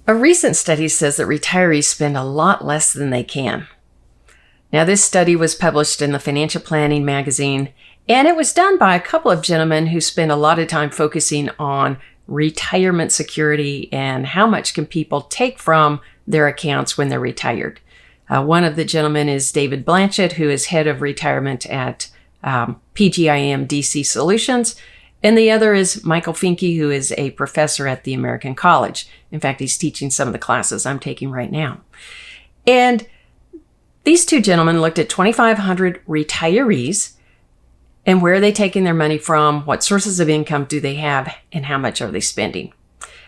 A recent study says that retirees spend a lot less than they can. Now, this study was published in the Financial Planning magazine, and it was done by a couple of gentlemen who spend a lot of time focusing on retirement security and how much can people take from their accounts when they're retired. One of the gentlemen is David Blanchett, who is head of retirement at PGIM DC Solutions. And the other is Michael Finke, who is a professor at the American College. In fact, he's teaching some of the classes I'm taking right now. And these two gentlemen looked at 2,500 retirees and where are they taking their money from, what sources of income do they have, and how much are they spending.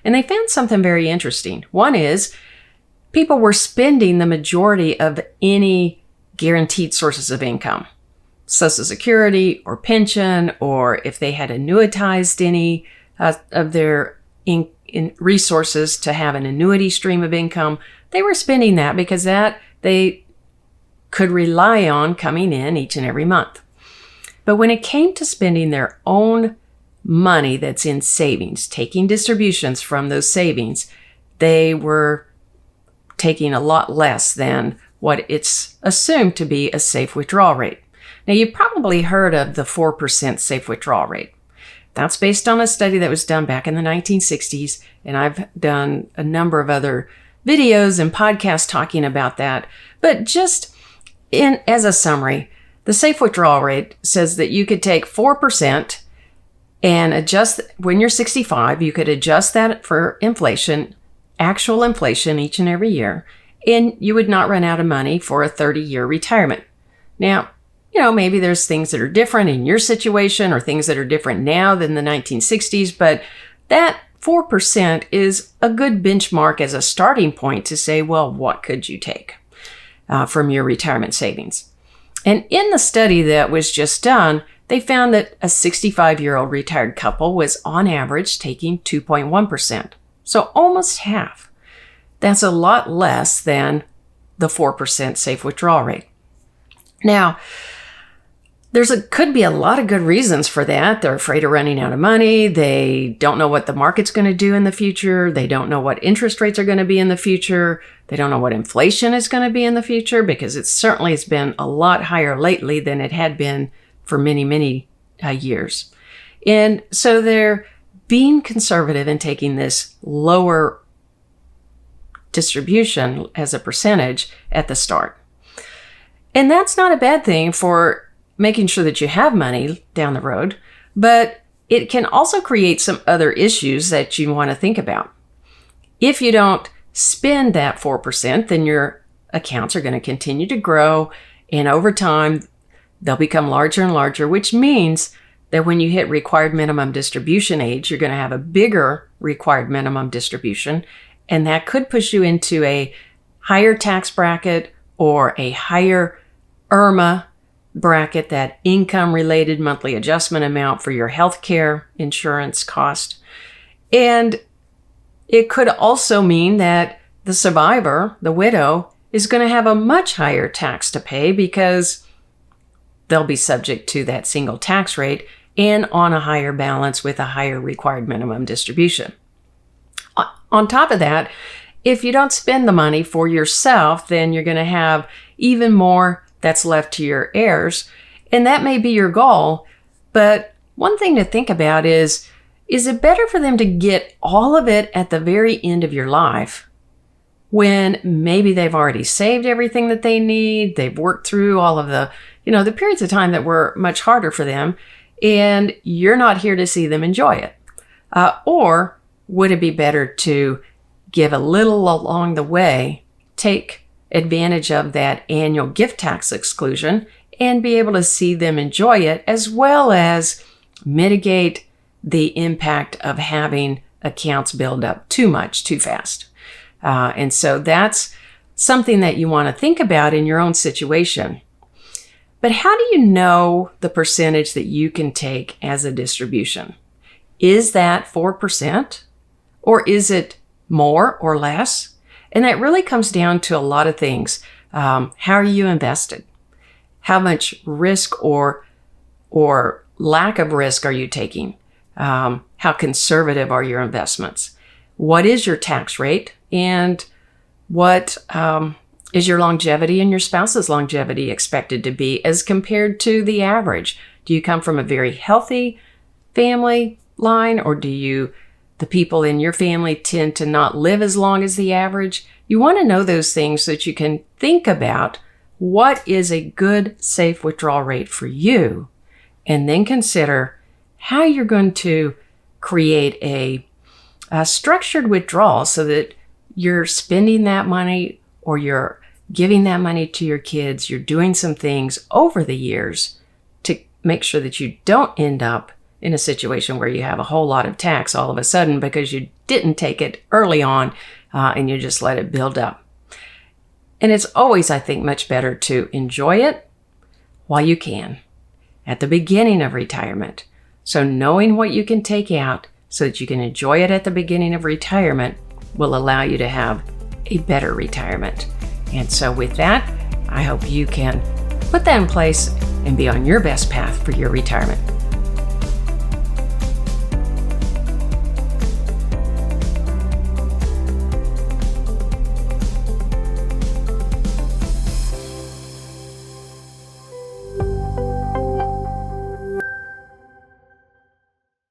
And they found something very interesting. One is people were spending the majority of any guaranteed sources of income. Social Security or pension, or if they had annuitized any of their in resources to have an annuity stream of income, they were spending that because that they could rely on coming in each and every month. But when it came to spending their own money that's in savings, taking distributions from those savings, they were taking a lot less than what it's assumed to be a safe withdrawal rate. Now, you've probably heard of the 4% safe withdrawal rate. That's based on a study that was done back in the 1960s, and I've done a number of other videos and podcasts talking about that. But just as a summary, the safe withdrawal rate says that you could take 4% and adjust, when you're 65, you could adjust that for inflation, actual inflation each and every year, and you would not run out of money for a 30-year retirement. Now, maybe there's things that are different in your situation or things that are different now than the 1960s, but that 4% is a good benchmark as a starting point to say, well, what could you take from your retirement savings? And in the study that was just done, they found that a 65-year-old retired couple was on average taking 2.1%. So almost half. That's a lot less than the 4% safe withdrawal rate. Now, could be a lot of good reasons for that. They're afraid of running out of money. They don't know what the market's going to do in the future. They don't know what interest rates are going to be in the future. They don't know what inflation is going to be in the future, because it certainly has been a lot higher lately than it had been for many, many years. And so they're being conservative and taking this lower distribution as a percentage at the start. And that's not a bad thing for making sure that you have money down the road, but it can also create some other issues that you want to think about. If you don't spend that 4%, then your accounts are going to continue to grow, and over time, they'll become larger and larger, which means that when you hit required minimum distribution age, you're going to have a bigger required minimum distribution, and that could push you into a higher tax bracket or a higher IRMAA bracket, that income-related monthly adjustment amount for your health care insurance cost. And it could also mean that the survivor, the widow, is going to have a much higher tax to pay because they'll be subject to that single tax rate and on a higher balance with a higher required minimum distribution. On top of that, if you don't spend the money for yourself, then you're going to have even more that's left to your heirs. And that may be your goal. But one thing to think about is it better for them to get all of it at the very end of your life when maybe they've already saved everything that they need, they've worked through all of the periods of time that were much harder for them, and you're not here to see them enjoy it? Or would it be better to give a little along the way, take advantage of that annual gift tax exclusion, and be able to see them enjoy it, as well as mitigate the impact of having accounts build up too much, too fast? And so that's something that you want to think about in your own situation. But how do you know the percentage that you can take as a distribution? Is that 4%? Or is it more or less? And that really comes down to a lot of things. How are you invested? How much risk or lack of risk are you taking? How conservative are your investments? What is your tax rate? And what is your longevity and your spouse's longevity expected to be as compared to the average? Do you come from a very healthy family line, or the people in your family tend to not live as long as the average? You want to know those things so that you can think about what is a good, safe withdrawal rate for you, and then consider how you're going to create a structured withdrawal so that you're spending that money or you're giving that money to your kids. You're doing some things over the years to make sure that you don't end up in a situation where you have a whole lot of tax all of a sudden because you didn't take it early on and you just let it build up. And it's always, I think, much better to enjoy it while you can at the beginning of retirement. So knowing what you can take out so that you can enjoy it at the beginning of retirement will allow you to have a better retirement. And so with that, I hope you can put that in place and be on your best path for your retirement.